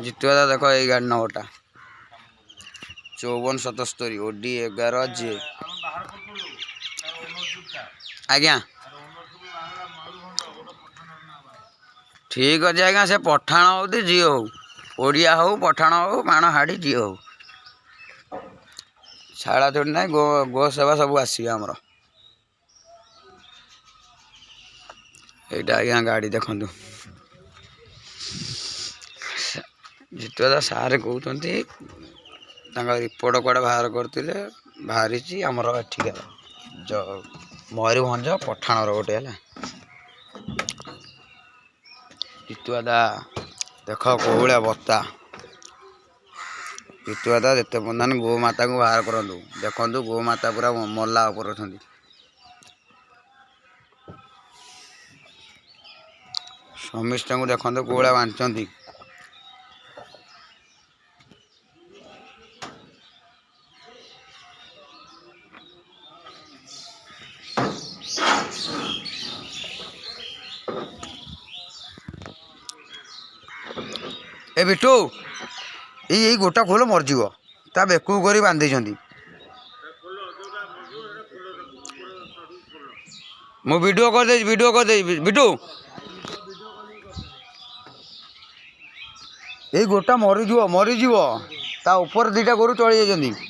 जितुआ दा देखो ये गाड़ी नंबरटा 5477 ओडी 11 जे आज्ञा ठीक अच्छे आज्ञा से पठाण हो जी हो ओडिया हो पठाण हो बाण हाड़ी जी हो छाड़ा थोड़ी ना गो सेवा सब आसवे आमर यहाँ आज्ञा गाड़ी देखु जितुआ सारे कहते रिपोर्ट कड़े बाहर करते बाहरी आमर एठिकार मयूरभंज पठाणर गोटे है जितुआ दा देख कौलिया बत्ता जितुआ दा जिते बंधन गोमाता को बाहर करूँ देखु गोमाता पूरा मल्ला उपर अच्छा समिष्ट को देखते कौलिया बांधि ए बिटू यही गोटा खोल मरज ता बेकू कर बांधी मु वीडियो कर बिटू यही गोटा मरीज ता ऊपर दीटा गोरु चढ़ी जाइए